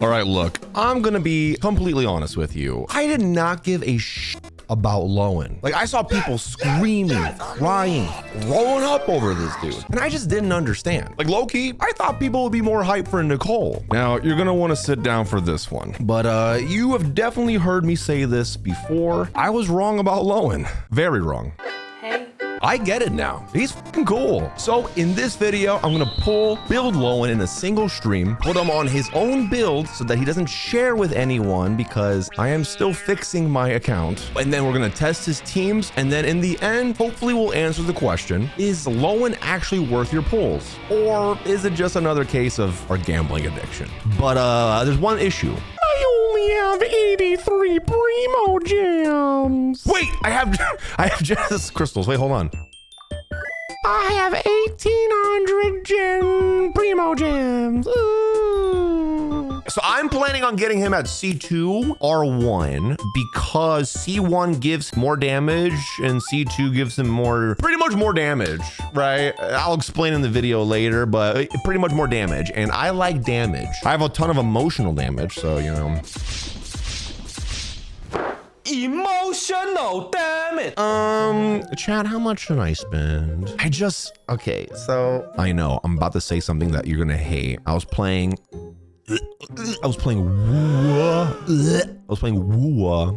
All right, look, I'm gonna be completely honest with you. I did not give a shit about Lohen. Like, I saw people screaming, crying, rolling up over this dude, and I just didn't understand. Like, low-key, I thought people would be more hyped for Nicole. Now, you're gonna wanna sit down for this one, but you have definitely heard me say this before. I was wrong about Lohen. Very wrong. I get it now. He's fucking cool. So in this video, I'm gonna build Lohen in a single stream, put him on his own build so that he doesn't share with anyone because I am still fixing my account. And then we're gonna test his teams. And then in the end, hopefully we'll answer the question, is Lohen actually worth your pulls? Or is it just another case of our gambling addiction? But there's one issue. I only have 83 Primo gems. Wait, I have Genesis crystals. Wait, hold on. I have 1,800 Primo gems. Ooh. So I'm planning on getting him at C2 R1 because C1 gives more damage and C2 gives him pretty much more damage, right? I'll explain in the video later, but pretty much more damage. And I like damage. I have a ton of emotional damage, so, you know. Emotional damage. Chad, how much should I spend? Okay, so I know I'm about to say something that you're gonna hate. I was playing Wua.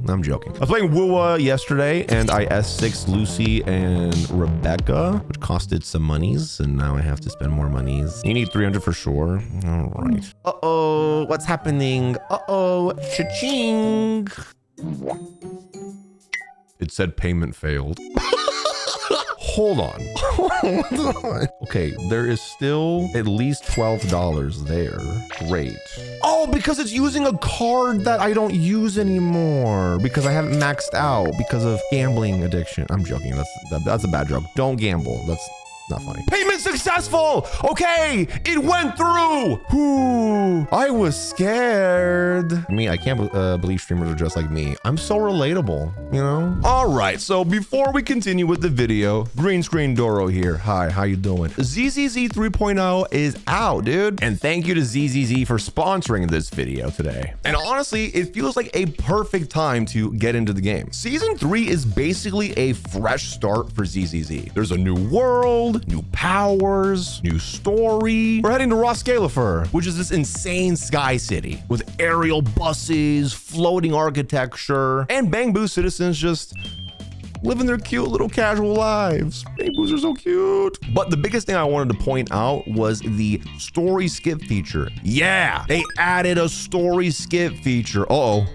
I'm joking. I was playing Wua yesterday and I S6 Lucy and Rebecca, which costed some monies, and now I have to spend more monies. You need 300 for sure. All right. Uh-oh, what's happening? Uh-oh, cha-ching. It said payment failed. Hold on. Okay, there is still at least $12 there. Great. Oh, because it's using a card that I don't use anymore because I haven't maxed out because of gambling addiction. I'm joking. That's a bad joke. Don't gamble. That's not funny. Payment successful. Okay, it went through. Whew. I was scared. I can't believe streamers are just like me. I'm so relatable, you know? All right, so before we continue with the video, Green Screen Doro here. Hi, how you doing? ZZZ 3.0 is out, dude. And thank you to ZZZ for sponsoring this video today. And honestly, it feels like a perfect time to get into the game. Season 3 is basically a fresh start for ZZZ. There's a new world, new powers, new story. We're heading to Roskalifer, which is this insane sky city with aerial buses, floating architecture, and Bangbu citizens just living their cute little casual lives. Bangbus are so cute. But the biggest thing I wanted to point out was the story skip feature. Yeah, they added a story skip feature. Uh-oh,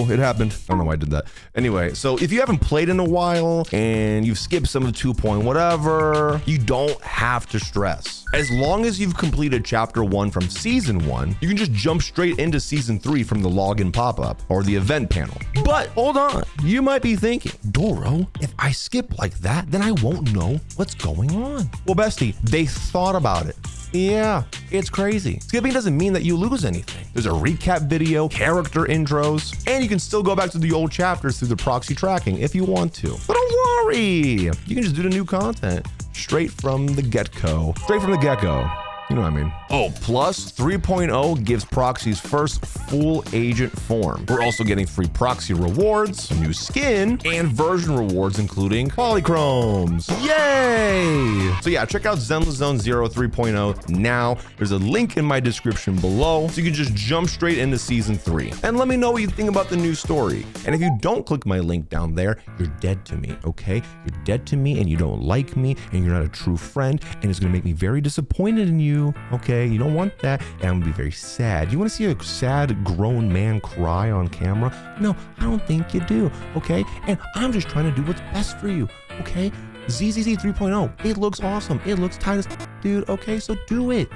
it happened. I don't know why I did that. Anyway, so if you haven't played in a while and you've skipped some of 2 point whatever, you don't have to stress. As long as you've completed chapter 1 from season 1, you can just jump straight into season 3 from the login pop-up or the event panel. But hold on, you might be thinking, Doro, if I skip like that, then I won't know what's going on. Well, bestie, they thought about it. Yeah, it's crazy. Skipping doesn't mean that you lose anything. There's a recap video, character intros, and you can still go back to the old chapters through the proxy tracking if you want to. But don't worry, you can just do the new content straight from the get-go. You know what I mean? Oh, plus 3.0 gives proxies first full agent form. We're also getting free proxy rewards, a new skin, and version rewards, including polychromes. Yay! So yeah, check out Zenless Zone Zero 3.0 now. There's a link in my description below, so you can just jump straight into season 3. And let me know what you think about the new story. And if you don't click my link down there, you're dead to me, okay? You're dead to me and you don't like me and you're not a true friend, and it's gonna make me very disappointed in you. Okay, you don't want that, and I'm gonna be very sad. You want to see a sad grown man cry on camera? No, I don't think you do. Okay, and I'm just trying to do what's best for you. Okay, ZZZ 3.0, it looks awesome. It looks tight as dude. Okay, so do it,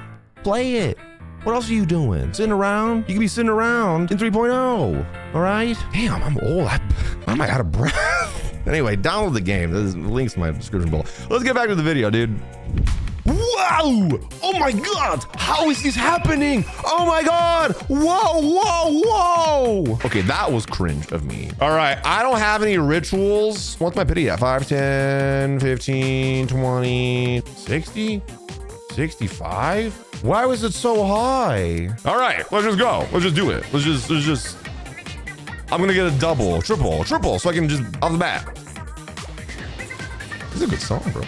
play it. What else are you doing? Sitting around? You can be sitting around in 3.0. All right. Damn, I'm old. I'm out of breath. Anyway, download the game. There's links in my description below. Let's get back to the video, dude. Wow! Oh my God! How is this happening? Oh my God! Whoa! Okay, that was cringe of me. All right, I don't have any rituals. What's my pity at? 5, 10, 15, 20, 60? 65? Why was it so high? All right, let's just go. Let's just do it. Let's just. I'm gonna get a double, triple, so I can just off the bat. This is a good song, bro.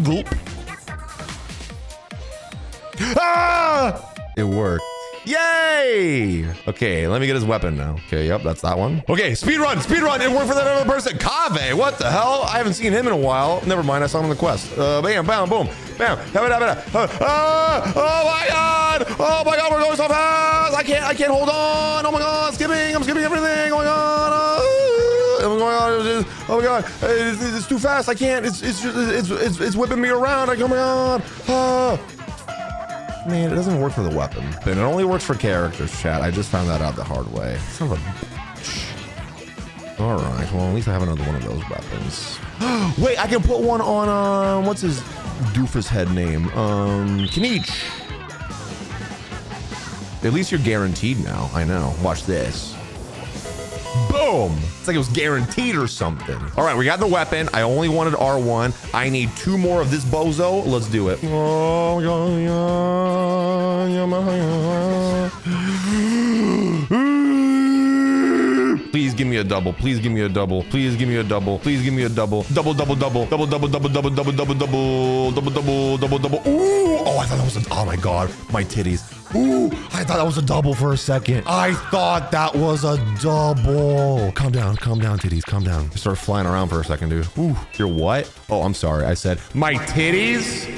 Gulp. Ah! It worked. Yay! Okay, let me get his weapon now. Okay, yep, that's that one. Okay, speed run. It worked for that other person. Kave, what the hell? I haven't seen him in a while. Never mind, I saw him on the quest. Bam, bam, boom, bam. Oh my god, we're going so fast. I can't hold on. Oh my god, I'm skipping everything. Oh my god. Oh my god, it's too fast. I can't. It's whipping me around. Oh my god. Man, it doesn't work for the weapon. And it only works for characters, chat. I just found that out the hard way. Son of a bitch. All right, well, at least I have another one of those weapons. Wait, I can put one on, what's his doofus head name? Kinich. At least you're guaranteed now. I know. Watch this. Boom! It's like it was guaranteed or something. All right, we got the weapon. I only wanted R1. I need 2 more of this bozo. Let's do it. Oh, please give me a double. Please give me a double. Please give me a double. Please give me a double. Double. Ooh! Oh, I thought that was oh my god, my titties. Ooh, I thought that was a double for a second. I thought that was a double. Calm down, titties, calm down. I started flying around for a second, dude. Ooh, you're what? Oh, I'm sorry. I said my titties.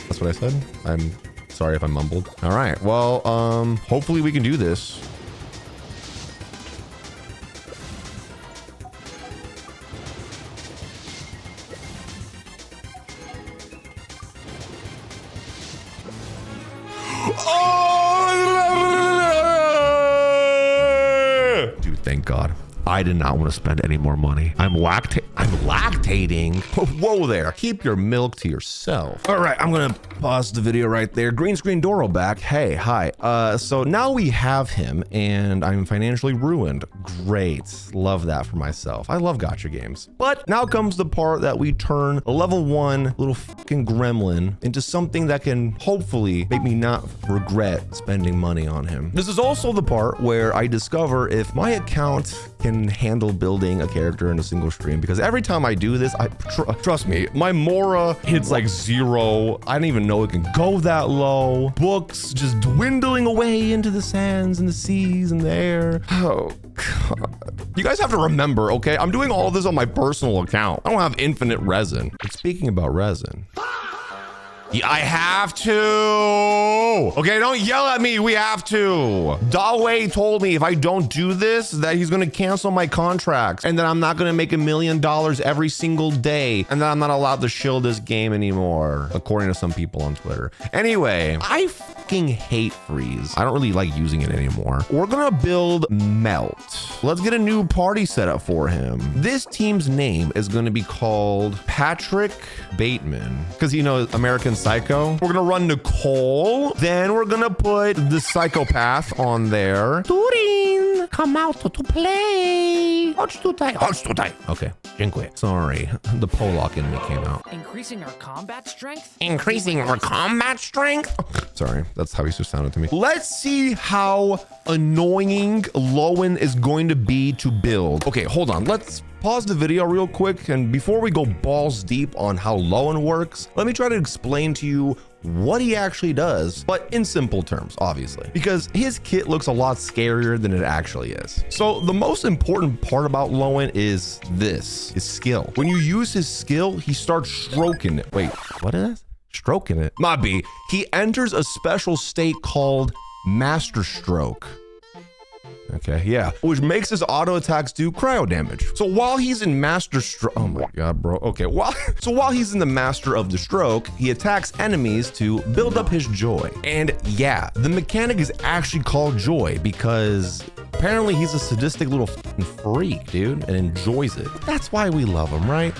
That's what I said. I'm sorry if I mumbled. All right, well, hopefully we can do this. Dude, thank God. I did not want to spend any more money. I'm lactating. Whoa there. Keep your milk to yourself. All right, I'm gonna pause the video right there. Green screen Doro back. Hey, hi. So now we have him and I'm financially ruined. Great. Love that for myself. I love gacha games. But now comes the part that we turn a level 1 little fucking gremlin into something that can hopefully make me not regret spending money on him. This is also the part where I discover if my account can handle building a character in a single stream, because every time I do this, trust me, my Mora hits like 0. I don't even know it can go that low. Books just dwindling away into the sands and the seas and the air. Oh God. You guys have to remember, okay? I'm doing all of this on my personal account. I don't have infinite resin. But speaking about resin, yeah, I have to. Okay, don't yell at me. We have to. Dawei told me if I don't do this, that he's going to cancel my contracts and that I'm not going to make $1 million every single day and that I'm not allowed to shill this game anymore, according to some people on Twitter. Anyway, I fucking hate freeze. I don't really like using it anymore. We're going to build Melt. Let's get a new party set up for him. This team's name is going to be called Patrick Bateman, because, you know, American Psycho. We're gonna run Nicole. Then we're gonna put the psychopath on there. Turin, come out to play. Okay, dziękuję. Sorry, the Polak in me came out. Increasing our combat strength? Sorry, that's how he just sounded to me. Let's see how annoying Lohen is going to be to build. Okay, hold on. Let's pause the video real quick, and before we go balls deep on how Lohen works, let me try to explain to you what he actually does, but in simple terms, obviously, because his kit looks a lot scarier than it actually is. So the most important part about Lohen is this, his skill. When you use his skill, he starts stroking it. Wait, what is that? Stroking it? Might be. He enters a special state called Master Stroke. Okay, yeah, which makes his auto attacks do cryo damage. So while he's in Master Stroke, oh my God, bro. Okay, while he's in the Master of the Stroke, he attacks enemies to build up his joy. And yeah, the mechanic is actually called joy because apparently he's a sadistic little freak, dude, and enjoys it. That's why we love him, right?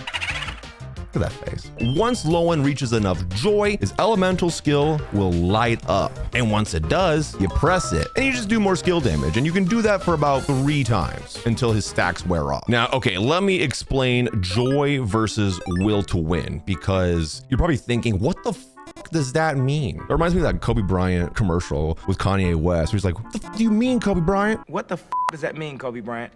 Look at that face. Once Lohen reaches enough joy, his elemental skill will light up. And once it does, you press it and you just do more skill damage. And you can do that for about 3 times until his stacks wear off. Now, okay, let me explain joy versus will to win, because you're probably thinking, what the does that mean? It reminds me of that Kobe Bryant commercial with Kanye West, where he's like, what the do you mean, Kobe Bryant? What the does that mean, Kobe Bryant?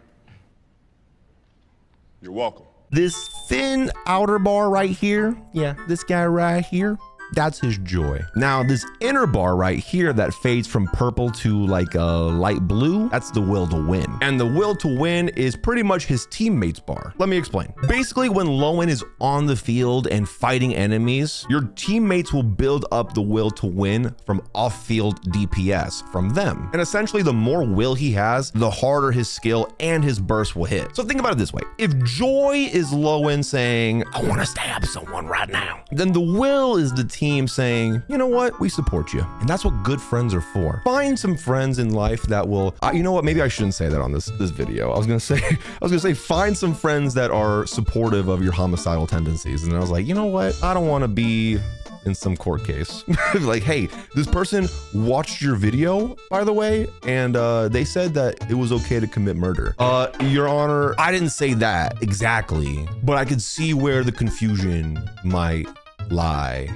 You're welcome. This thin outer bar right here, yeah, this guy right here, that's his joy. Now, this inner bar right here that fades from purple to like a light blue, that's the will to win. And the will to win is pretty much his teammates bar. Let me explain. Basically, when Lohen is on the field and fighting enemies, your teammates will build up the will to win from off-field DPS from them. And essentially, the more will he has, the harder his skill and his burst will hit. So think about it this way. If joy is Lohen saying, I want to stab someone right now, then the will is the team saying, you know what, we support you. And that's what good friends are for. Find some friends in life that will, you know what, maybe I shouldn't say that on this video. I was gonna say find some friends that are supportive of your homicidal tendencies. And I was like, you know what, I don't want to be in some court case. Like, hey, this person watched your video, by the way, and they said that it was okay to commit murder. Your Honor, I didn't say that exactly, but I could see where the confusion might lie.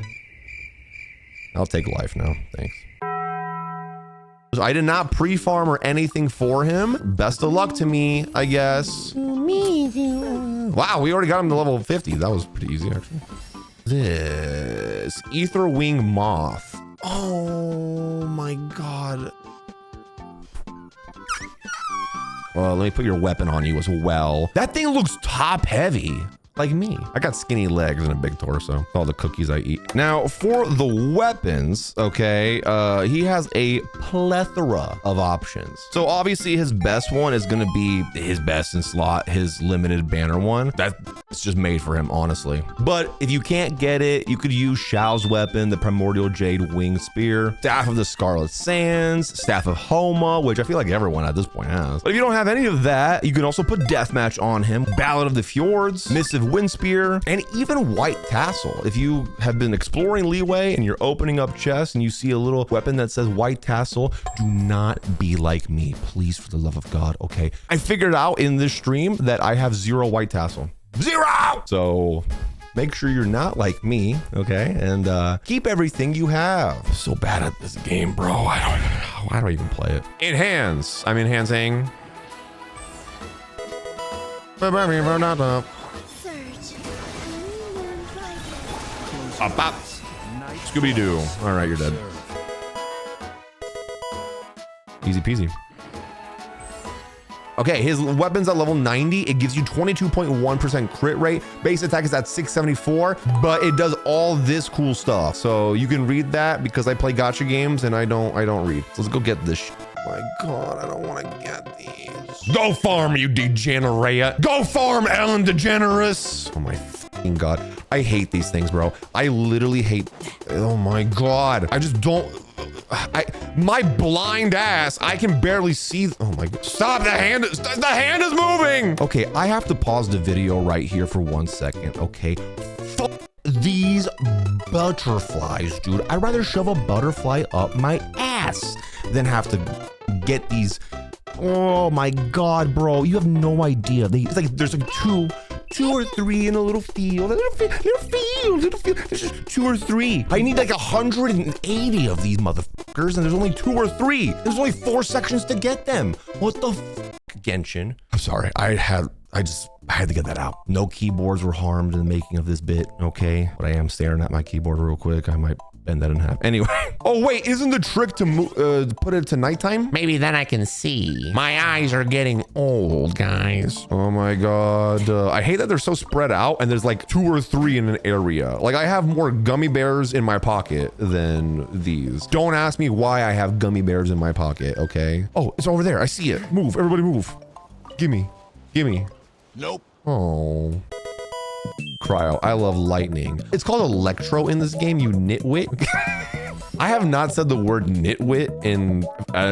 I'll take life now, thanks. I did not pre-farm or anything for him. Best of luck to me, I guess. Wow, we already got him to level 50. That was pretty easy, actually. This Ether Wing Moth. Oh my God. Well, let me put your weapon on you as well. That thing looks top heavy. Like me. I got skinny legs and a big torso. All the cookies I eat. Now, for the weapons, okay, he has a plethora of options. So obviously his best one is gonna be his best in slot, his limited banner one. That's just made for him, honestly. But if you can't get it, you could use Shao's weapon, the Primordial Jade Wing Spear, Staff of the Scarlet Sands, Staff of Homa, which I feel like everyone at this point has. But if you don't have any of that, you can also put Deathmatch on him, Ballad of the Fjords, Missive Wind Spear, and even White Tassel. If you have been exploring Leeway and you're opening up chests and you see a little weapon that says White Tassel, do not be like me, please, for the love of God, okay? I figured out in this stream that I have 0 White Tassel. 0! So make sure you're not like me, okay? And keep everything you have. I'm so bad at this game, bro. I don't even play it. Enhance. I'm enhancing. Up. Scooby-Doo. All right, you're dead. Easy peasy. Okay, his weapon's at level 90. It gives you 22.1% crit rate. Base attack is at 674, but it does all this cool stuff. So you can read that because I play gacha games and I don't read. So let's go get this shit. Oh my God, I don't want to get these. Go farm, you degenerate. Go farm, Ellen DeGeneres. Oh my fucking God. I hate these things, bro. I literally hate. Oh my God. I just don't. My blind ass, I can barely see. Oh my God. Stop, the hand is moving. Okay, I have to pause the video right here for 1 second, okay? Fuck these butterflies, dude. I'd rather shove a butterfly up my ass than have to get these. Oh my God, bro. You have no idea. It's like there's like two or three in a little field. There's just 2 or 3. I need like 180 of these motherfuckers, and there's only 2 or 3. There's only 4 sections to get them. What the Genshin? I'm sorry. I had to get that out. No keyboards were harmed in the making of this bit, okay? But I am staring at my keyboard real quick. I might bend that in half. Anyway. Oh wait, isn't the trick to put it to nighttime? Maybe then I can see. My eyes are getting old, guys. Oh my God. I hate that they're so spread out and there's like 2 or 3 in an area. Like I have more gummy bears in my pocket than these. Don't ask me why I have gummy bears in my pocket, okay? Oh, it's over there. I see it. Move, everybody move. Gimme. Nope. Oh. Cryo, I love lightning. It's called Electro in this game, you nitwit. I have not said the word nitwit in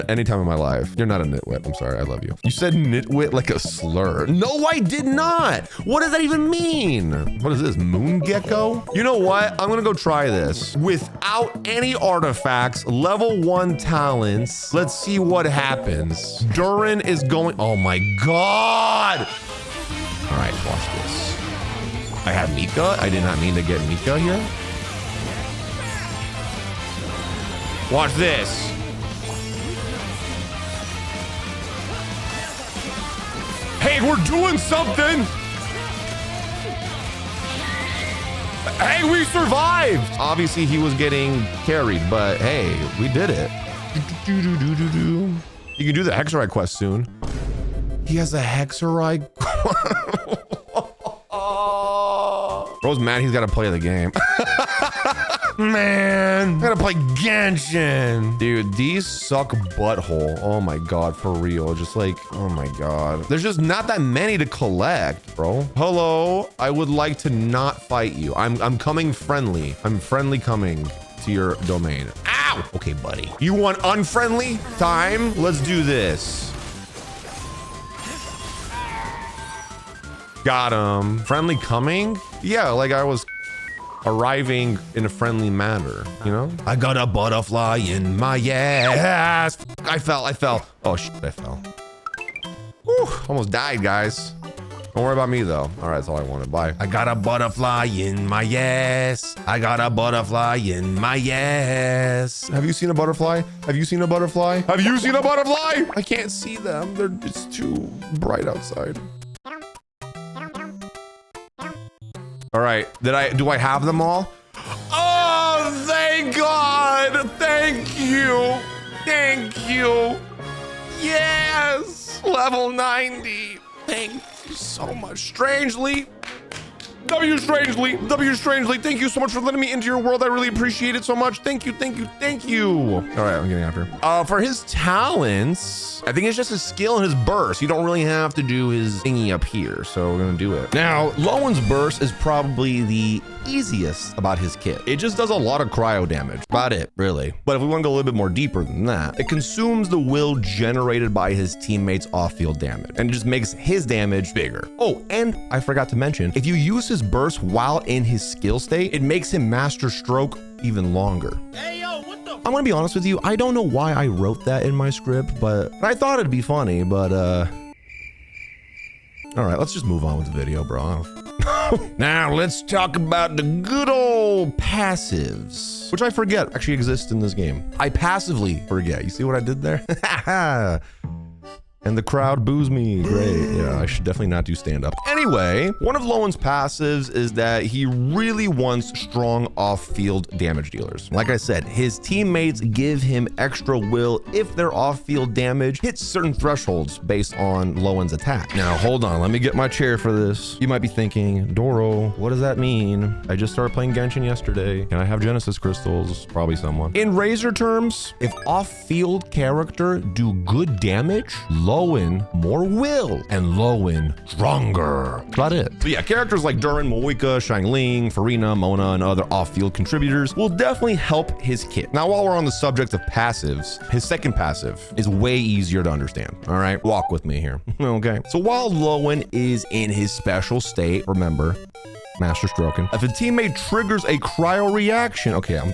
any time in my life. You're not a nitwit. I'm sorry. I love you. You said nitwit like a slur. No, I did not. What does that even mean? What is this? Moon gecko? You know what? I'm gonna go try this without any artifacts. Level 1 talents. Let's see what happens. Durin is going. Oh my God. All right, watch this. I have Mika. I did not mean to get Mika here. Watch this. Hey, we're doing something. Hey, we survived. Obviously, he was getting carried, but hey, we did it. You can do the Hexerite quest soon. He has a Hexerite. Bro's mad he's got to play the game. Man, I gotta play Genshin. Dude, these suck butthole. Oh my God, for real. Just like, oh my God. There's just not that many to collect, bro. Hello, I would like to not fight you. I'm coming friendly. I'm friendly coming to your domain. Ow! Okay, buddy. You want unfriendly time? Let's do this. Got him. Friendly coming? Yeah, like I was arriving in a friendly manner, you know? I got a butterfly in my ass. I fell. Oh shit, I fell. Whew, almost died, guys. Don't worry about me though. All right, that's all I wanted. Bye. I got a butterfly in my ass. I got a butterfly in my ass. Have you seen a butterfly? Have you seen a butterfly? Have you seen a butterfly? I can't see them. It's too bright outside. All right, do I have them all? Oh, thank God. Thank you. Thank you. Yes, level 90. Thank you so much. Strangely. W Strangely, thank you so much for letting me into your world. I really appreciate it so much. Thank you. All right, I'm getting after him. For his talents, I think it's just his skill and his burst. You don't really have to do his thingy up here, so we're gonna do it. Now, Lohen's burst is probably the easiest about his kit. It just does a lot of cryo damage. About it, really. But if we want to go a little bit more deeper than that, it consumes the will generated by his teammates' off-field damage, and it just makes his damage bigger. Oh, and I forgot to mention, if you use his burst while in his skill state, it makes him master stroke even longer. Hey, yo, what the? I'm gonna be honest with you, I don't know why I wrote that in my script, but I thought it'd be funny, but all right, let's just move on with the video, bro. Now let's talk about the good old passives, which I forget actually exist in this game. I passively forget. You see what I did there? And the crowd boos me. Great. Yeah, I should definitely not do stand-up. Anyway, one of Lohen's passives is that he really wants strong off-field damage dealers. Like I said, his teammates give him extra will if their off-field damage hits certain thresholds based on Lohen's attack. Now, hold on. Let me get my chair for this. You might be thinking, Doro, what does that mean? I just started playing Genshin yesterday. Can I have Genesis crystals? Probably someone. In Razor terms, if off-field character do good damage, Lohen more will, and Lohen stronger. That's about it. So yeah, characters like Durin, Moika, Xiangling, Farina, Mona, and other off-field contributors will definitely help his kit. Now, while we're on the subject of passives, his second passive is way easier to understand. All right, walk with me here. Okay. So while Lohen is in his special state, remember, master stroking. If a teammate triggers a cryo reaction, okay, I'm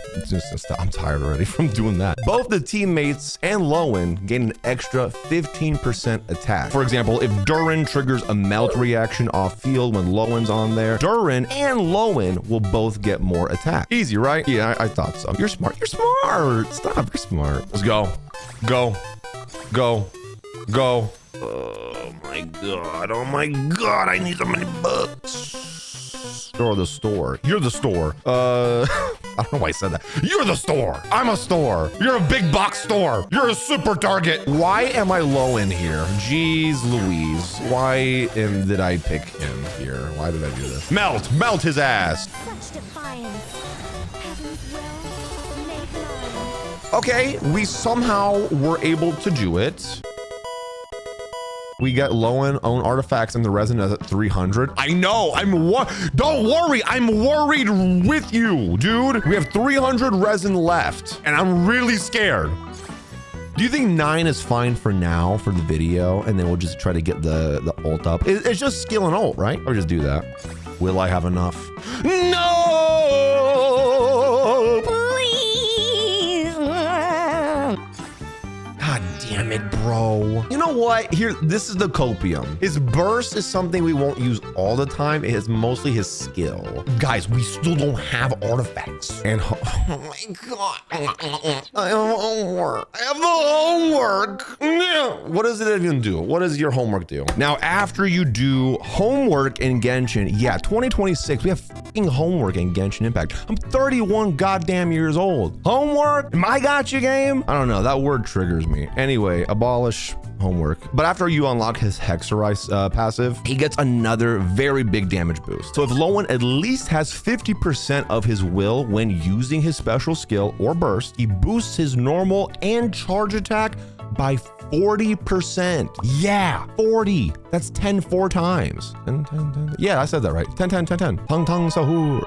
tired already from doing that. Both the teammates and Lohen gain an extra 15% attack. For example, if Durin triggers a melt reaction off field when Lohen's on there, Durin and Lohen will both get more attack. Easy, right? Yeah, I thought so. You're smart. You're smart. Stop. You're smart. Let's go. Go. Go. Go. Oh my God. Oh my God. I need so many bucks. Or the store. You're the store. I don't know why I said that. You're the store. I'm a store. You're a big box store. You're a super target. Why am I low in here? Jeez Louise. Why did I pick him here? Why did I do this? Melt. Melt his ass. Such defiance. Heaven's will made known. Okay, we somehow were able to do it. We get Lohen own artifacts and the resin is at 300. I know. Don't worry. I'm worried with you, dude. We have 300 resin left and I'm really scared. Do you think 9 is fine for now for the video? And then we'll just try to get the ult up. It's just skill and ult, right? Or just do that. Will I have enough? No! Please. God damn it, bro. You know what? Here, this is the copium. His burst is something we won't use all the time. It is mostly his skill. Guys, we still don't have artifacts. And oh my God. I have homework. I have the homework. What does it even do? What does your homework do? Now, after you do homework in Genshin, yeah, 2026, we have fucking homework in Genshin Impact. I'm 31 goddamn years old. Homework? My gotcha game? I don't know. That word triggers me. Anyway, abolish homework. But after you unlock his Hexerice passive, he gets another very big damage boost. So if Lohen at least has 50% of his will when using his special skill or burst, he boosts his normal and charge attack by 40%. Yeah, 40. That's 10 4 times. 10, 10, 10. Yeah, I said that right. 10, 10, 10, 10. Tang, tang, sahur.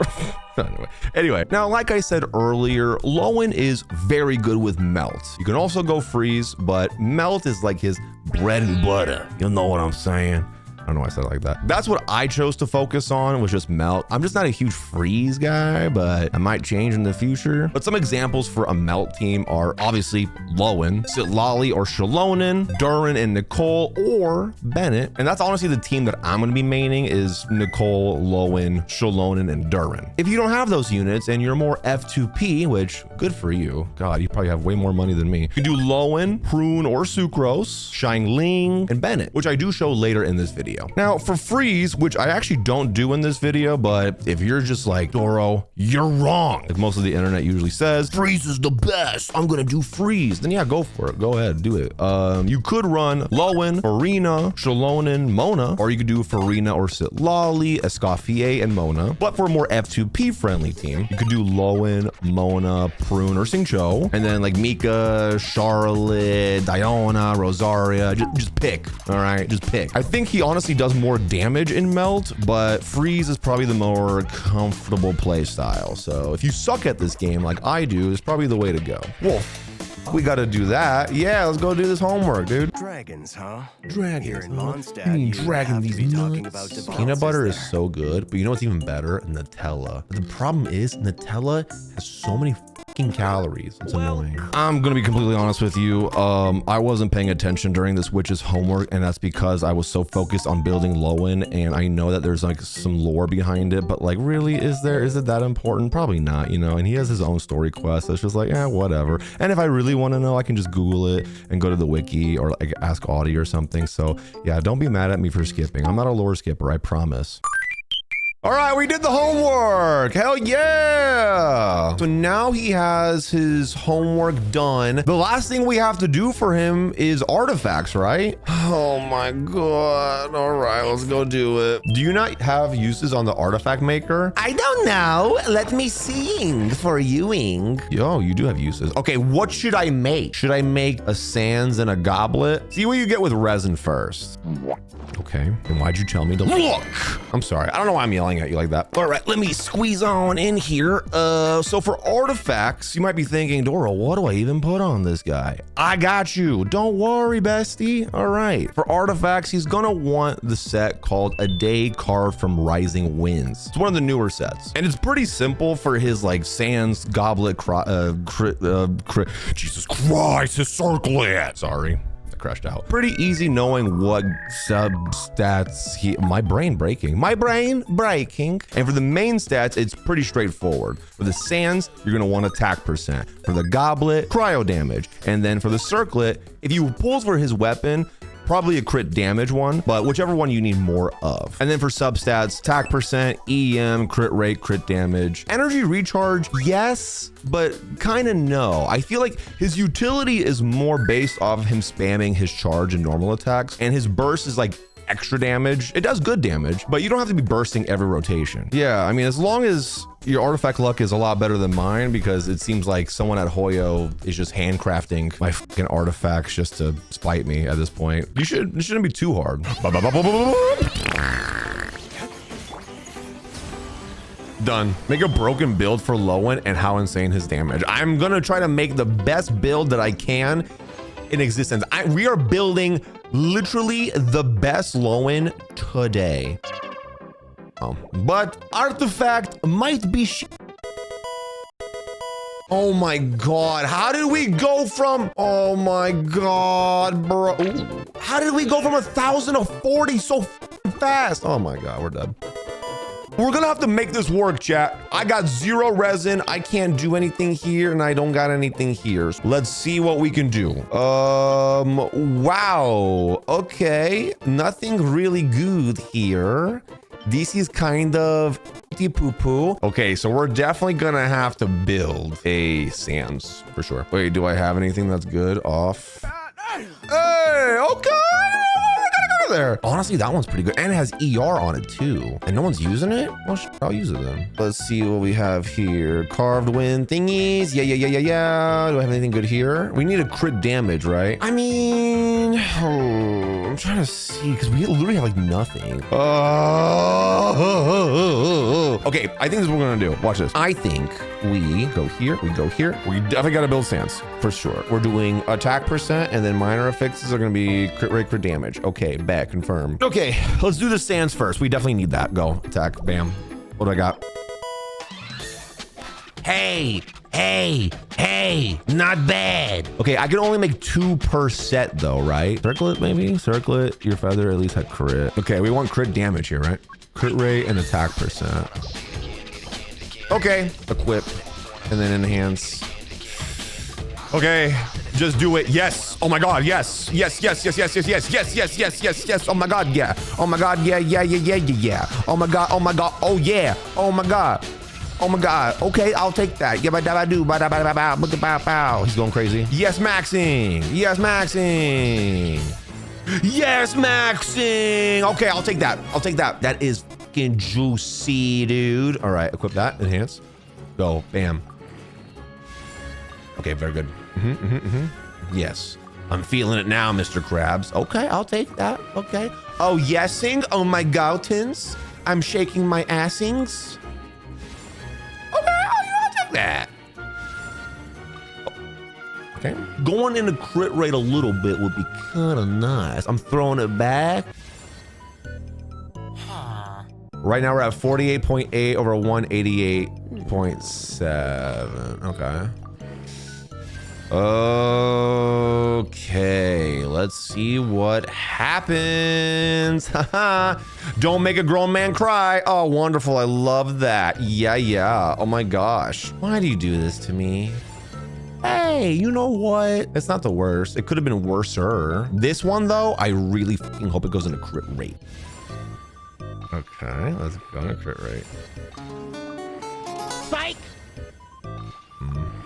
Anyway, now, like I said earlier, Lohen is very good with melt. You can also go freeze, but melt is like his bread and butter. You know what I'm saying? I don't know why I said it like that. That's what I chose to focus on, was just melt. I'm just not a huge freeze guy, but I might change in the future. But some examples for a melt team are obviously Lohen, Sitlali or Shalonen, Durin and Nicole, or Bennett. And that's honestly the team that I'm gonna be maining is Nicole, Lohen, Shalonen, and Durin. If you don't have those units and you're more F2P, which good for you. God, you probably have way more money than me. You can do Lohen, Prune, or Sucrose, Xiangling, and Bennett, which I do show later in this video. Now for freeze, which I actually don't do in this video, but if you're just like, Doro, you're wrong, like most of the internet usually says, freeze is the best, I'm gonna do freeze, then yeah, go for it. Go ahead, do it. You could run Lohen, Farina, Shalonen, Mona, or you could do Farina or Sitlali, Escoffier, and Mona. But for a more F2P friendly team, you could do Lohen, Mona, Prune, or Xingqiu, and then like Mika, Charlotte, Diona, Rosaria, just pick, all right, just pick. I think he honestly does more damage in melt, but freeze is probably the more comfortable play style. So if you suck at this game like I do, it's probably the way to go. Wolf, we got to do that. Yeah, let's go do this homework, dude. Dragons, huh? Dragons. Here in Mondstadt, I mean, you dragon have to these be talking nuts. about Peanut butter is devices so good, but you know what's even better? Nutella. But the problem is Nutella has so many fucking calories. It's annoying. I'm gonna be completely honest with you. I wasn't paying attention during this witch's homework, and that's because I was so focused on building Lohen, and I know that there's like some lore behind it, but like really, is it that important? Probably not, you know. And he has his own story quest. So it's just like, yeah, whatever. And if I really want to know, I can just Google it and go to the wiki or like ask Audie or something. So yeah, don't be mad at me for skipping. I'm not a lore skipper, I promise. All right, we did the homework. Hell yeah. So now he has his homework done. The last thing we have to do for him is artifacts, right? Oh my God. All right, let's go do it. Do you not have uses on the artifact maker? I don't know. Let me sing for youing. Yo, you do have uses. Okay, what should I make? Should I make a sands and a goblet? See what you get with resin first. Okay, then why'd you tell me to look? I'm sorry, I don't know why I'm yelling at you like that. All right, let me squeeze on in here. So for artifacts, you might be thinking, Doro, what do I even put on this guy? I got you, don't worry, bestie. All right, for artifacts, he's gonna want the set called A Day Carved from Rising Winds. It's one of the newer sets, and it's pretty simple for his like sands, goblet, Jesus Christ, his circlet. Sorry. Crashed out. Pretty easy knowing what substats my brain breaking. And for the main stats, it's pretty straightforward. For the sands, you're gonna want attack percent. For the goblet, cryo damage. And then for the circlet, if you pulls for his weapon, probably a crit damage one, but whichever one you need more of. And then for substats, attack percent, EM, crit rate, crit damage. Energy recharge, yes, but kind of no. I feel like his utility is more based off of him spamming his charge and normal attacks, and his burst is like extra damage. It does good damage, but you don't have to be bursting every rotation. Yeah, I mean, as long as Your artifact luck is a lot better than mine because it seems like someone at Hoyo is just handcrafting my fucking artifacts just to spite me at this point. It shouldn't be too hard. Done. Make a broken build for Lohen and how insane his damage. I'm gonna try to make the best build that I can in existence. We are building literally the best Lohen today. But artifact might be oh my god, how did we go from, oh my god, bro. Ooh. How did we go from 1,000 to 40 so fast? Oh my god, we're dead. We're gonna have to make this work, chat. I got 0 resin. I can't do anything here, and I don't got anything here. So let's see what we can do. Wow. Okay. Nothing really good here. This is kind of poo-poo. Okay, so we're definitely gonna have to build a sands for sure. Wait, do I have anything that's good off? Hey, okay. There. Honestly, that one's pretty good. And it has ER on it too. And no one's using it? Well, I'll use it then. Let's see what we have here. Carved wind thingies. Yeah. Do I have anything good here? We need a crit damage, right? I mean, I'm trying to see because we literally have like nothing. Okay, I think this is what we're gonna do. Watch this. I think we go here. We definitely gotta build sands for sure. We're doing attack percent and then minor effects are gonna be crit rate for damage. Okay, bet, confirmed. Okay, let's do the sands first. We definitely need that. Go, attack, bam. What do I got? Hey, not bad. Okay, I can only make 2 per set though, right? Circlet maybe? Circlet, your feather at least had crit. Okay, we want crit damage here, right? Crit rate and attack percent. Okay, equip and then enhance. Okay, just do it. Yes. Oh my god, yes. Yes. Oh my god, yeah. Oh my god, yeah. Oh my god. Oh yeah. Oh my god. Okay, I'll take that. He's going crazy. Yes, maxing. Okay, I'll take that. That is fucking juicy, dude. All right, equip that. Enhance. Go. Bam. Okay, very good. Yes. I'm feeling it now, Mr. Krabs. Okay, I'll take that. Okay. Oh, yesing. Oh, my goutins. I'm shaking my assings. Okay, I'll take that. Okay. Going into crit rate a little bit would be kind of nice. I'm throwing it back. Right now we're at 48.8 over 188.7. Okay. Okay, let's see what happens. Don't make a grown man cry. Oh, wonderful. I love that. Yeah. Oh my gosh. Why do you do this to me? Hey, you know what? It's not the worst. It could have been worser. This one though, I really fucking hope it goes into crit rate. Okay, let's go into crit rate. Spike!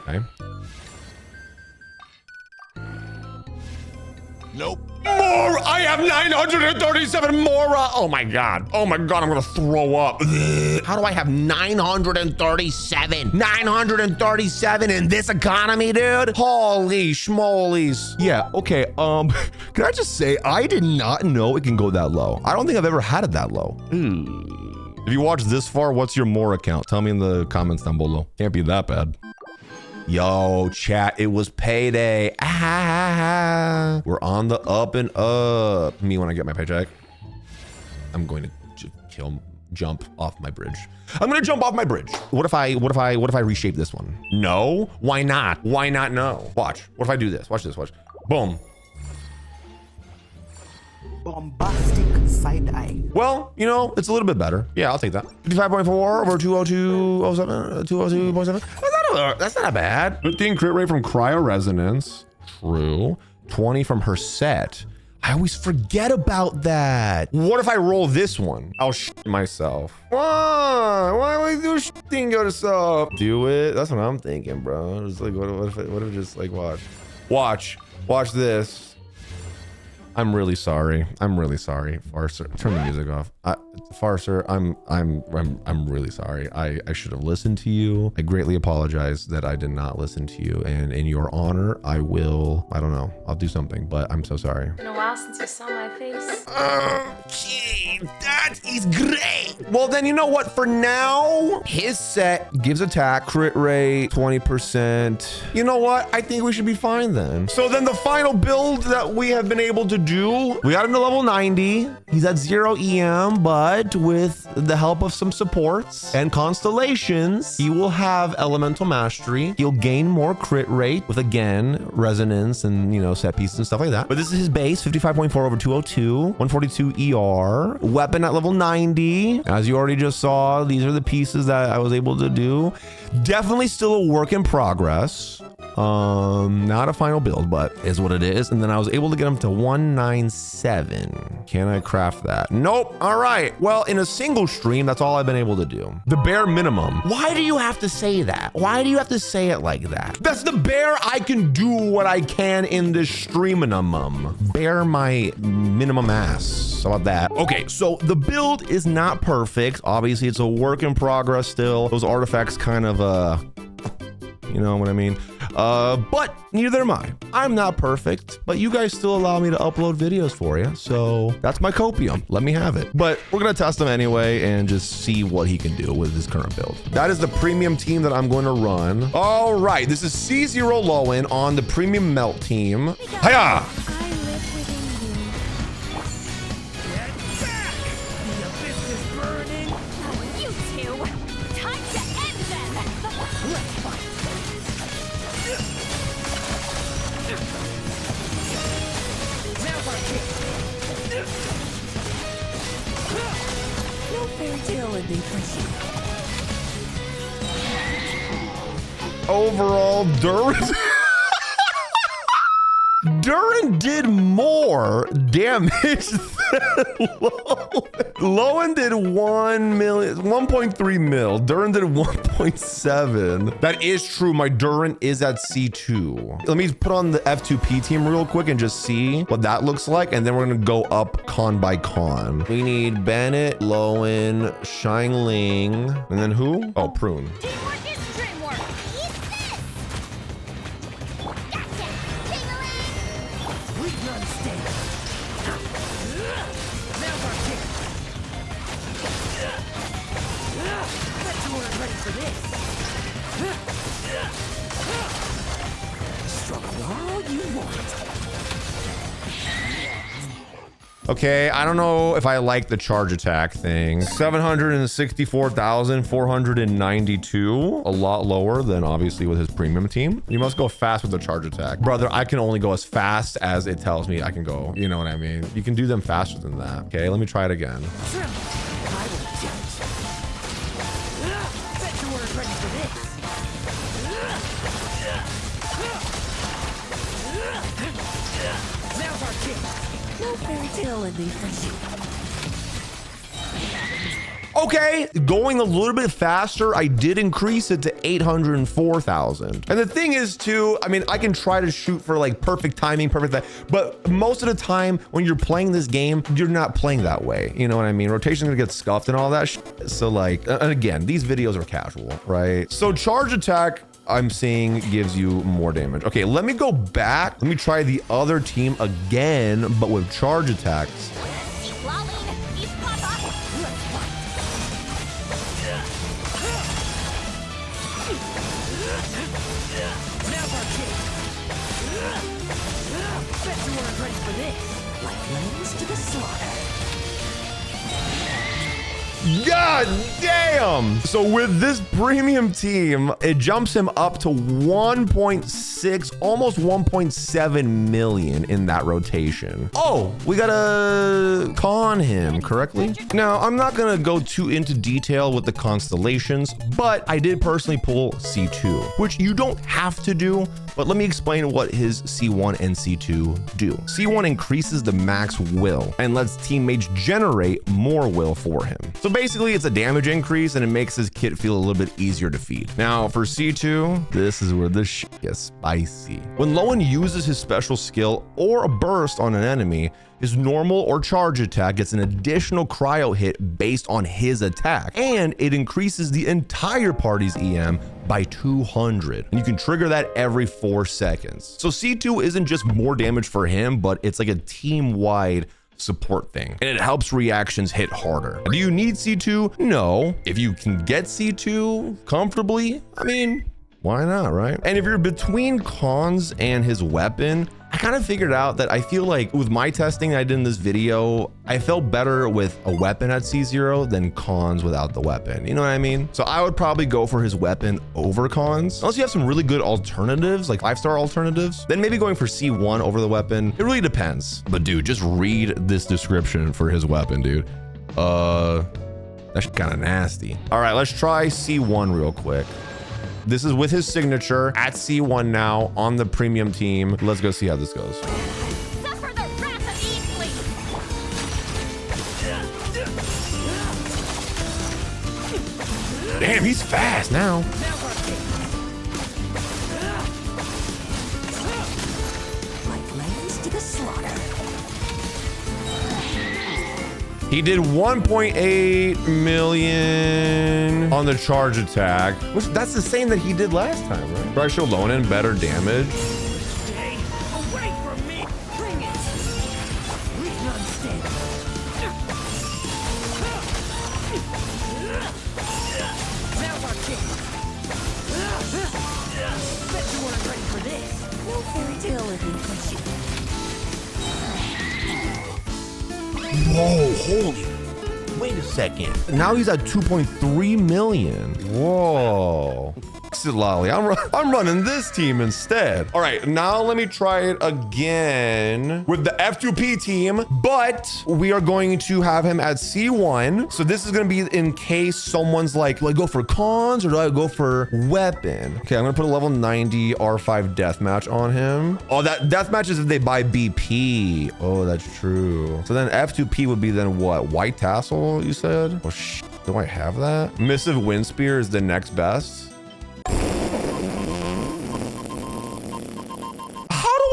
Okay. Nope. More! I have 937 Mora! Oh my god, I'm gonna throw up. How do I have 937? 937 in this economy, dude? Holy schmolies. Yeah, okay, can I just say, I did not know it can go that low. I don't think I've ever had it that low. If you watched this far, what's your Mora count? Tell me in the comments down below. Can't be that bad. Yo, chat, it was payday. We're on the up and up. Me when I get my paycheck, I'm going to jump off my bridge. I'm gonna jump off my bridge. What if I reshape this one? No, why not? Why not no? Watch, what if I do this? Watch this, watch. Boom. Bombastic side eye. Well, you know, it's a little bit better. Yeah, I'll take that. 55.4 over 202.07, 202.7. That's not bad. 15 crit rate from cryo resonance. True. 20 from her set. I always forget about that. What if I roll this one? I'll shit myself. Why would we do shitting yourself? Do it. That's what I'm thinking, bro. Just like, what if it just like watch this. I'm really sorry. I'm really sorry. Farser, turn the music off. Farser, I'm really sorry. I should have listened to you. I greatly apologize that I did not listen to you. And in your honor, I don't know. I'll do something, but I'm so sorry. Been a while since you saw my face. Okay, that is great. Well, then you know what? For now, his set gives attack, crit rate, 20%. You know what? I think we should be fine then. So then the final build that we have been able to do, we got him to level 90. He's at 0 EM, but with the help of some supports and constellations, he will have elemental mastery. He'll gain more crit rate with, again, resonance and, you know, set pieces and stuff like that. But this is his base, 55.4 over 202, 142 ER, weapon at level 90. As you already just saw, these are the pieces that I was able to do. Definitely still a work in progress. Not a final build, but is what it is. And then I was able to get him to 197. Can I craft that? Nope. All right. Well, in a single stream, that's all I've been able to do. The bare minimum. Why do you have to say that? Why do you have to say it like that? That's the bare. I can do what I can in this stream minimum. Bare my minimum ass. How about that? Okay, so the build is not perfect. Obviously, it's a work in progress still. Those artifacts kind of, you know what I mean? But neither am I. I'm not perfect, but you guys still allow me to upload videos for you. So that's my copium. Let me have it. But we're going to test him anyway and just see what he can do with his current build. That is the premium team that I'm going to run. All right. This is C2 Lohen on the premium melt team. Hiya! I live within you. You two, time to end them. Let's fight. No fairy tale ending for you. Overall, Duran did more damage than Lohen. Lohen did 1.3 mil. Duran did 1.7. That is true. My Duran is at C2. Let me put on the F2P team real quick and just see what that looks like. And then we're going to go up con by con. We need Bennett, Lohen, Xiangling, and then who? Oh, Prune. Teamwork is dreamwork. Eat this. Gotcha. We've run stable. Now's our chance. Bet you weren't ready for this. Struggle all you want. Okay, I don't know if I like the charge attack thing. 764,492. A lot lower than obviously with his premium team. You must go fast with the charge attack. Brother, I can only go as fast as it tells me I can go. You know what I mean? You can do them faster than that. Okay, let me try it again. I will judge. Bet you weren't ready for this. Now's our chance. No fairy tale ending for you. Okay, going a little bit faster, I did increase it to 804,000. And the thing is too, I mean, I can try to shoot for like perfect timing, perfect that, but most of the time when you're playing this game, you're not playing that way. You know what I mean? Rotation's gonna get scuffed and all that shit. So like, and again, these videos are casual, right? So charge attack, I'm seeing gives you more damage. Okay, let me go back. Let me try the other team again, but with charge attacks. Bet you weren't ready for this. Like lambs to the slaughter. God damn! So with this premium team, it jumps him up to 1.6, almost 1.7 million in that rotation. Oh, we gotta con him correctly. Now, I'm not gonna go too into detail with the constellations, but I did personally pull C2, which you don't have to do, But let me explain what his C1 and C2 do. C1 increases the max will and lets teammates generate more will for him. So basically it's a damage increase and it makes his kit feel a little bit easier to feed. Now for C2, this is where this shit gets spicy. When Lohen uses his special skill or a burst on an enemy, his normal or charge attack gets an additional cryo hit based on his attack, and it increases the entire party's EM by 200. And you can trigger that every 4 seconds. So C2 isn't just more damage for him, but it's like a team-wide support thing, and it helps reactions hit harder. Do you need C2? No. If you can get C2 comfortably, I mean, why not, right? And if you're between cons and his weapon, I kind of figured out that I feel like with my testing I did in this video, I felt better with a weapon at C0 than cons without the weapon. You know what I mean? So I would probably go for his weapon over cons. Unless you have some really good alternatives, like 5-star alternatives, then maybe going for C1 over the weapon. It really depends. But dude, just read this description for his weapon, dude. That's kind of nasty. All right, let's try C1 real quick. This is with his signature at C1 now on the premium team. Let's go see how this goes. Suffer the wrath of Eastleigh! Damn, he's fast now. Like lambs to the slaughter. He did 1.8 million on the charge attack, which that's the same that he did last time, right? Should I show Lohen better damage? Stay away from me. Bring it. Lean unstable. Now our king. Bet you weren't ready for this. No fairy tale living for you. Whoa, holy, wait a second. Now he's at 2.3 million. Whoa. Lolly, I'm running this team instead. All right, now let me try it again with the F2P team, but we are going to have him at C1. So this is gonna be in case someone's like, do I go for cons or do I go for weapon? Okay, I'm gonna put a level 90 R5 deathmatch on him. Oh, that deathmatch is if they buy BP. Oh, that's true. So then F2P would be then what? White tassel, you said? Oh, do I have that? Missive Wind Spear is the next best.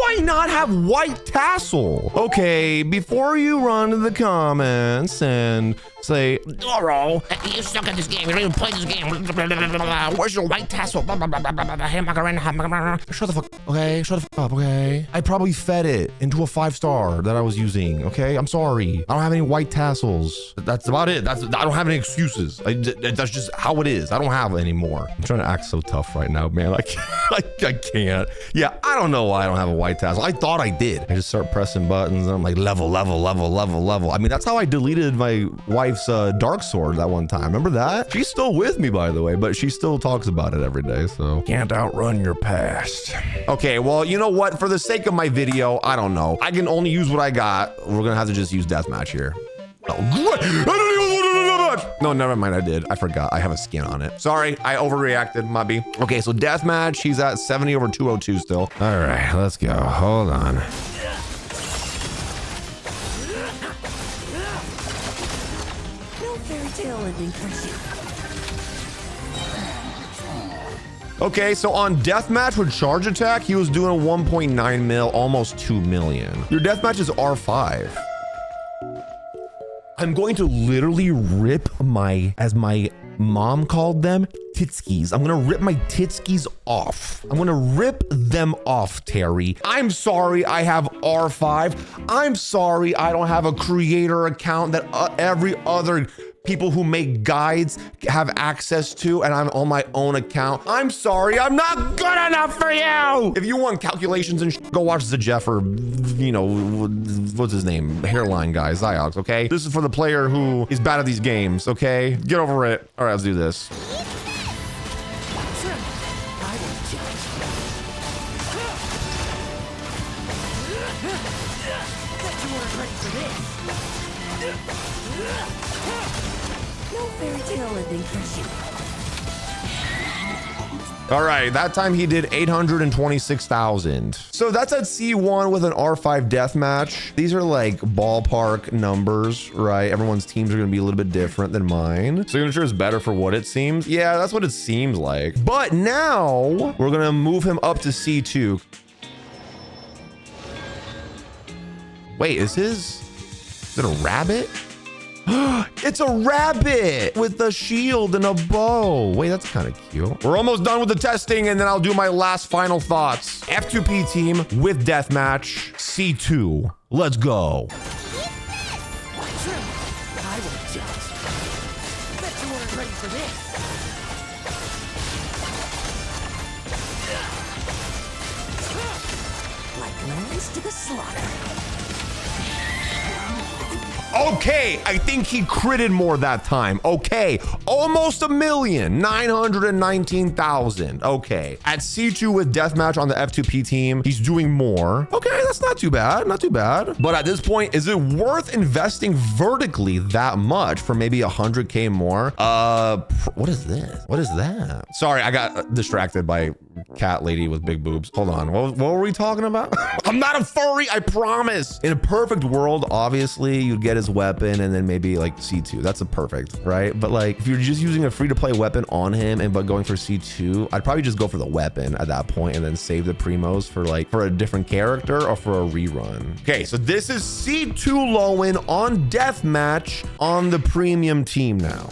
I not have white tassel? Okay, before you run to the comments and say, Doro, you suck at this game. You don't even play this game. Where's your white tassel? Hey, Macarena. shut the fuck, okay? Shut the fuck up, okay? I probably fed it into a 5-star that I was using, okay? I'm sorry. I don't have any white tassels. That's about it. I don't have any excuses. That's just how it is. I don't have any more. I'm trying to act so tough right now, man. I can't. Yeah, I don't know why I don't have a white tassel. I thought I did. I just start pressing buttons and I'm like, level. I mean, that's how I deleted my wife's dark sword that one time. Remember that? She's still with me, by the way, but she still talks about it every day, so can't outrun your past. Okay, well, you know what? For the sake of my video, I don't know. I can only use what I got. We're gonna have to just use deathmatch here. Oh, no, never mind. I did. I forgot. I have a skin on it. Sorry, I overreacted, Mubby. Okay, so deathmatch. He's at 70 over 202 still. All right, let's go. Hold on. No fairy tale ending for you. Okay, so on deathmatch with charge attack, he was doing 1.9 mil, almost 2 million. Your deathmatch is R5. I'm going to literally rip my, as my mom called them, titskis. I'm gonna rip my titskis off. I'm gonna rip them off, Terry. I'm sorry I have R5. I'm sorry I don't have a creator account that every other people who make guides have access to, and I'm on my own account. I'm sorry, I'm not good enough for you. If you want calculations and go watch the Jeff or, you know, what's his name? Hairline guy, Ziox, okay? This is for the player who is bad at these games, okay? Get over it. All right, let's do this. No fairy tale ending for you. All right, that time he did 826,000. So that's at C1 with an R5 deathmatch. These are like ballpark numbers, right? Everyone's teams are gonna be a little bit different than mine. Signature is better for what it seems. Yeah, that's what it seems like. But now we're gonna move him up to C2. Wait, is it a rabbit? It's a rabbit with a shield and a bow. Wait, that's kind of cute. We're almost done with the testing, and then I'll do my last final thoughts. F2P team with deathmatch. C2. Let's go. I will judge. Bet you weren't ready for this. Like lambs to the slaughter. Okay, I think he critted more that time. Okay, almost 1,919,000. Okay, at C2 with deathmatch on the F2P team, he's doing more. Okay, that's not too bad, not too bad. But at this point, is it worth investing vertically that much for maybe 100K more? What is this? What is that? Sorry, I got distracted by cat lady with big boobs. Hold on, what were we talking about? I'm not a furry, I promise. In a perfect world, obviously, you'd get his weapon and then maybe like C2. That's a perfect, right? But like if you're just using a free-to-play weapon on him and but going for C2, I'd probably just go for the weapon at that point and then save the primos for like for a different character or for a rerun. Okay, so this is C2 Lohen on deathmatch on the premium team now.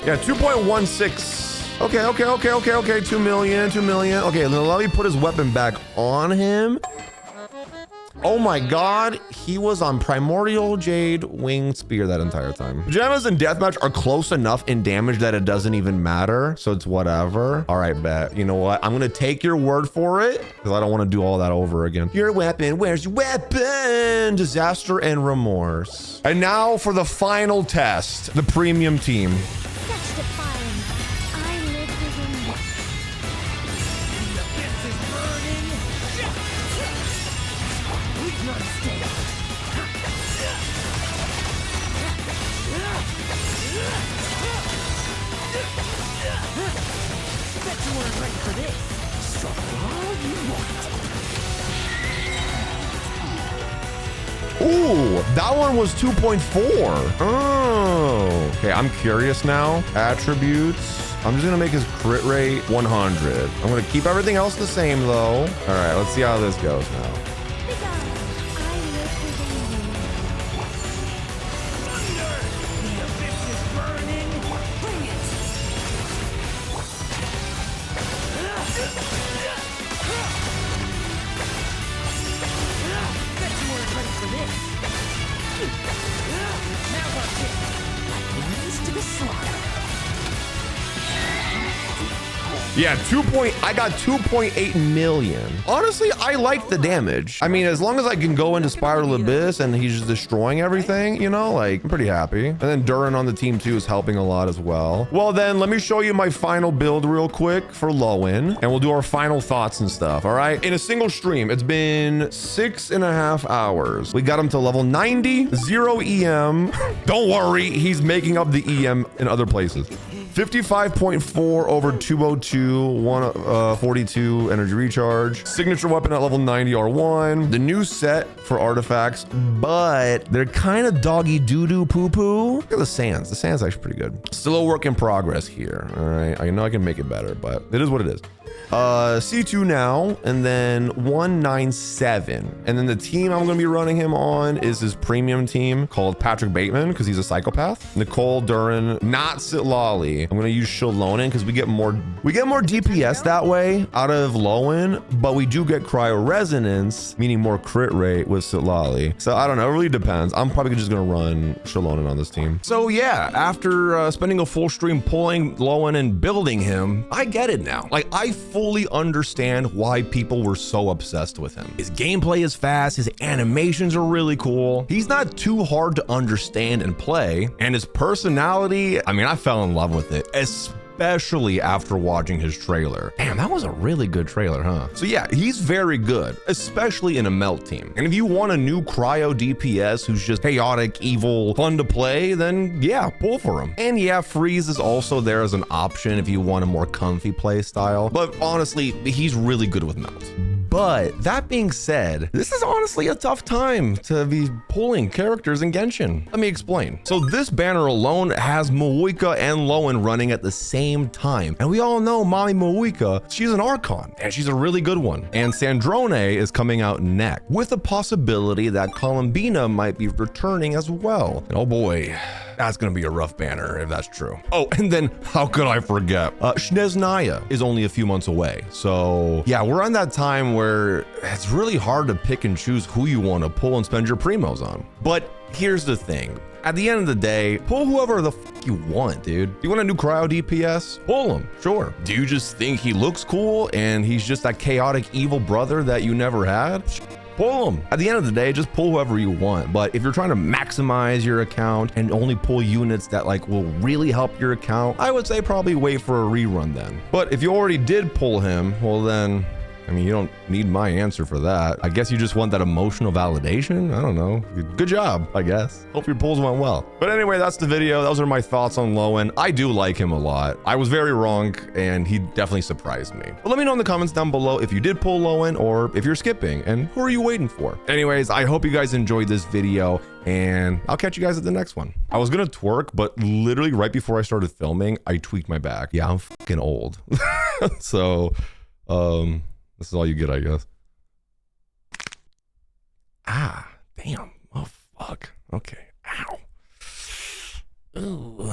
Yeah, 2.16. Okay. 2 million. Okay, then let me put his weapon back on him. Oh my God, he was on Primordial Jade Winged Spear that entire time. Pajamas and Deathmatch are close enough in damage that it doesn't even matter. So it's whatever. All right, bet. You know what? I'm gonna take your word for it because I don't want to do all that over again. Your weapon, where's your weapon? Disaster and Remorse. And now for the final test, the premium team. Such defiance. I live within you. The abyss is burning. We've not stayed. Bet you weren't ready for this. So all you want. Ooh, that one was 2.4. Oh, okay. I'm curious now. Attributes. I'm just gonna make his crit rate 100. I'm gonna keep everything else the same though. All right, let's see how this goes now. Begone. I live within you. Thunder! The abyss is burning. Bring it. Bet you weren't ready for this. Now watch it. Lambs to the slaughter. Yeah, I got 2.8 million. Honestly, I like the damage. I mean, as long as I can go into Spiral Abyss and he's just destroying everything, you know, like I'm pretty happy. And then Durin on the team too is helping a lot as well. Well, then let me show you my final build real quick for Lohen and we'll do our final thoughts and stuff. All right. In a single stream, it's been 6.5 hours. We got him to level 90, 0 EM. Don't worry. He's making up the EM in other places. 55.4 over 202, 142 energy recharge. Signature weapon at level 90 R1. The new set for artifacts, but they're kind of doggy doo-doo poo-poo. Look at the sands. The sands actually pretty good. Still a work in progress here. All right. I know I can make it better, but it is what it is. C2 now, and then 197. And then the team I'm going to be running him on is his premium team called Patrick Bateman because he's a psychopath. Nicole Durin, not Sitlali. I'm going to use Lohen because we get more DPS that way out of Lohen, but we do get cryo resonance, meaning more crit rate with Sitlali. So I don't know. It really depends. I'm probably just going to run Lohen on this team. So yeah, after spending a full stream pulling Lohen and building him, I get it now. Like I fully understand why people were so obsessed with him. His gameplay is fast, his animations are really cool. He's not too hard to understand and play, and his personality, I mean, I fell in love with it, especially after watching his trailer. Damn, that was a really good trailer, huh? So yeah, he's very good, especially in a melt team. And if you want a new cryo DPS who's just chaotic, evil, fun to play, then yeah, pull for him. And yeah, freeze is also there as an option if you want a more comfy play style. But honestly, he's really good with melt. But that being said, this is honestly a tough time to be pulling characters in Genshin. Let me explain. So this banner alone has Moika and Lohen running at the same time. And we all know Mommy Moika, she's an Archon, and she's a really good one. And Sandrone is coming out next, with a possibility that Columbina might be returning as well. And oh boy, that's gonna be a rough banner if that's true. Oh, and then how could I forget? Sneznaya is only a few months away. So yeah, we're on that time where it's really hard to pick and choose who you want to pull and spend your primos on. But here's the thing. At the end of the day, pull whoever the fuck you want, dude. You want a new cryo DPS? Pull him, sure. Do you just think he looks cool and he's just that chaotic evil brother that you never had? Pull them. At the end of the day, just pull whoever you want. But if you're trying to maximize your account and only pull units that like will really help your account, I would say probably wait for a rerun then. But if you already did pull him, well then, I mean, you don't need my answer for that. I guess you just want that emotional validation. I don't know. Good job, I guess. Hope your pulls went well. But anyway, that's the video. Those are my thoughts on Lohen. I do like him a lot. I was very wrong and he definitely surprised me. But let me know in the comments down below if you did pull Lohen or if you're skipping and who are you waiting for? Anyways, I hope you guys enjoyed this video and I'll catch you guys at the next one. I was gonna twerk, but literally right before I started filming, I tweaked my back. Yeah, I'm fucking old. So, this is all you get, I guess. Ah, damn. Oh, fuck. Okay. Ow. Ooh.